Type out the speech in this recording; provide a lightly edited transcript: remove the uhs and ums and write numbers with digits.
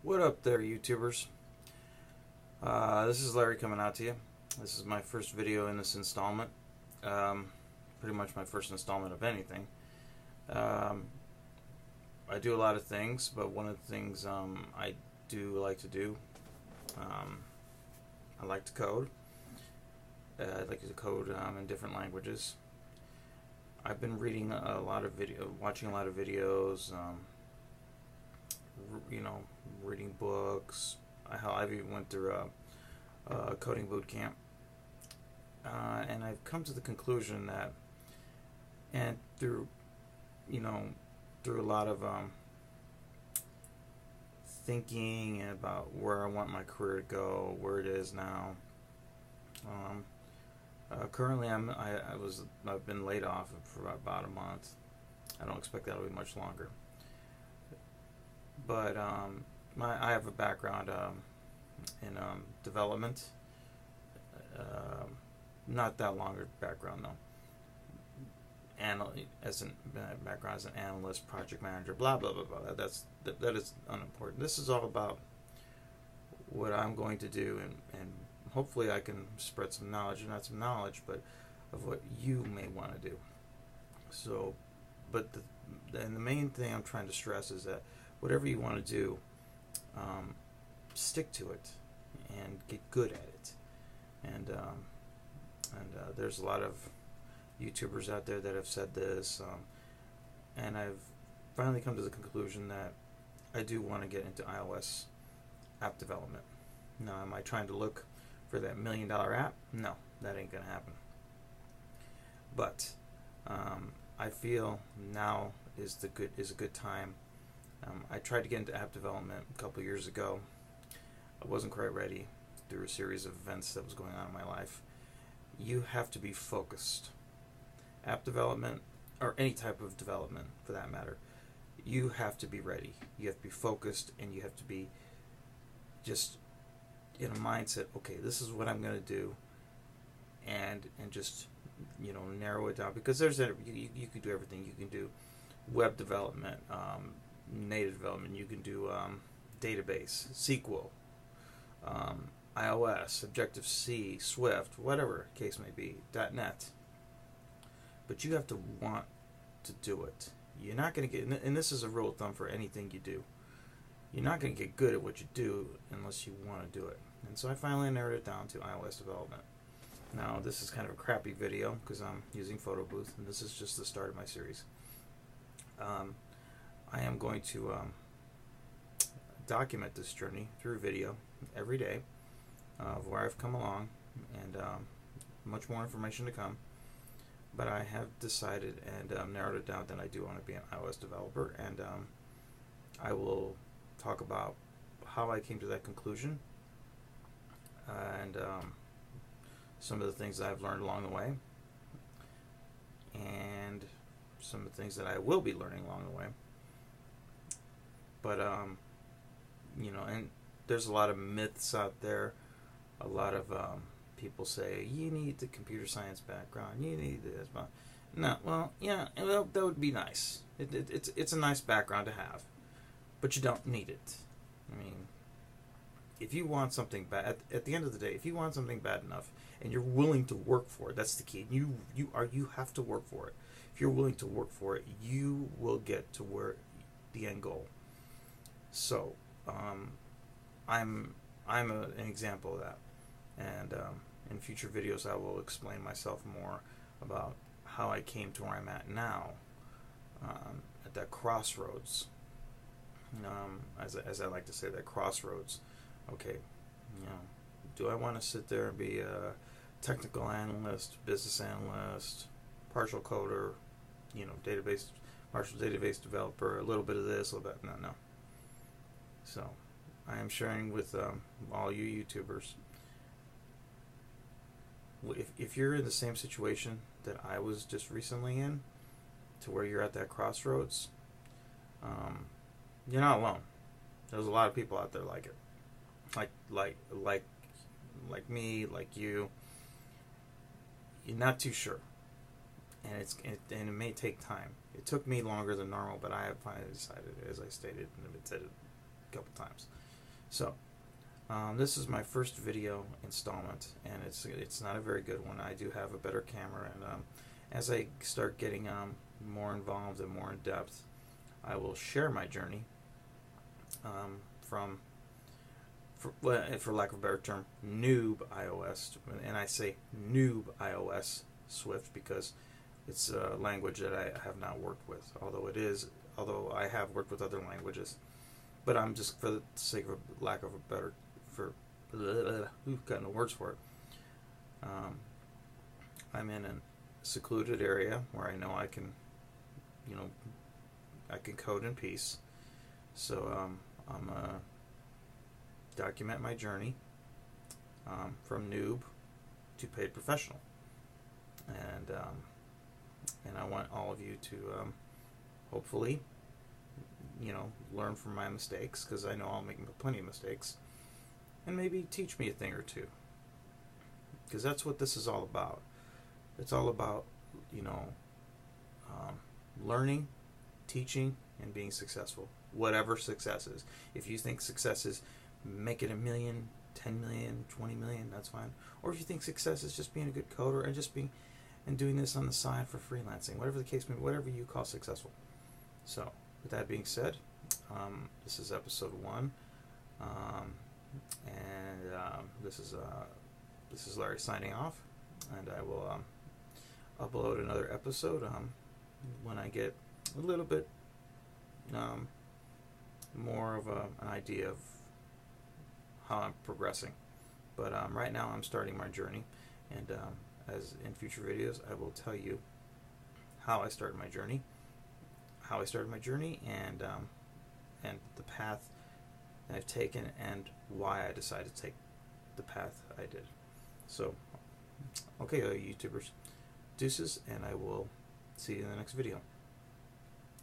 What up there, YouTubers? This is Larry coming out to you. This is my first video in this installment. Pretty much my first installment of anything. I do a lot of things, but one of the things I do like to do, I like to code. I like to code in different languages. I've been reading a lot of watching a lot of videos, reading books. I've even went through a coding boot camp, and I've come to the conclusion that, and through a lot of thinking about where I want my career to go, where it is now. Currently, I've been laid off for about a month. I don't expect that'll be much longer. But I have a background in development. Not that long a background though. Background as an analyst, project manager, blah blah blah blah. That is unimportant. This is all about what I'm going to do, and hopefully I can spread some knowledge, not some knowledge, but of what you may want to do. So, but the main thing I'm trying to stress is that whatever you want to do, stick to it and get good at it. And there's a lot of YouTubers out there that have said this, and I've finally come to the conclusion that I do want to get into iOS app development. Now, am I trying to look for that $1 million app? No, that ain't gonna happen. But I feel now is a good time. I tried to get into app development a couple years ago. I wasn't quite ready through a series of events that was going on in my life. You have to be focused. App development, or any type of development for that matter, you have to be ready. You have to be focused, and you have to be just in a mindset, okay, this is what I'm going to do, and just narrow it down, because you can do everything. You can do web development, native development, you can do database, SQL, iOS, Objective-C, Swift, whatever the case may be, .NET. But you have to want to do it. You're not going to get, and this is a rule of thumb for anything you do, you're not going to get good at what you do unless you want to do it. And so I finally narrowed it down to iOS development. Now, this is kind of a crappy video because I'm using Photo Booth, and this is just the start of my series. I am going to document this journey through video every day of where I've come along, and much more information to come. But I have decided and narrowed it down that I do want to be an iOS developer, and I will talk about how I came to that conclusion, and some of the things that I've learned along the way, and some of the things that I will be learning along the way. But and there's a lot of myths out there. A lot of people say you need the computer science background, you need this. No, well, yeah, well, that would be nice. It's a nice background to have, but you don't need it. I mean, if you want something bad, at the end of the day, if you want something bad enough and you're willing to work for it, that's the key. You have to work for it. If you're willing to work for it, you will get to where the end goal. So, I'm an example of that, and in future videos I will explain myself more about how I came to where I'm at now, at that crossroads. As I like to say, that crossroads. Okay, do I want to sit there and be a technical analyst, business analyst, partial coder, partial database developer, a little bit of this, a little bit, no. So, I am sharing with all you YouTubers, if you're in the same situation that I was just recently in, to where you're at that crossroads, you're not alone. There's a lot of people out there like it, like me, like you. You're not too sure, and it may take time. It took me longer than normal, but I have finally decided, as I stated and I've said it a couple times, So, this is my first video installment, and it's not a very good one. I do have a better camera, and as I start getting more involved and more in depth, I will share my journey from, for lack of a better term, Newb iOS, and I say Newb iOS Swift because it's a language that I have not worked with, although I have worked with other languages. But I'm just, for the sake of lack of a better, we've got no words for it. I'm in a secluded area where I know I can, I can code in peace. So I'm gonna document my journey from noob to paid professional, and I want all of you to hopefully learn from my mistakes, because I know I'll make plenty of mistakes, and maybe teach me a thing or two, because that's what this is all about. It's all about learning, teaching, and being successful, whatever success is. If you think success is making $1 million, 10 million, 20 million, that's fine. Or if you think success is just being a good coder and doing this on the side for freelancing, whatever the case may be, whatever you call successful. So with that being said, this is episode 1, and this is Larry signing off, and I will upload another episode when I get a little bit more of an idea of how I'm progressing. But right now I'm starting my journey, and as in future videos I will tell you how I started my journey, and the path I've taken, and why I decided to take the path I did. So, okay, YouTubers, deuces, and I will see you in the next video.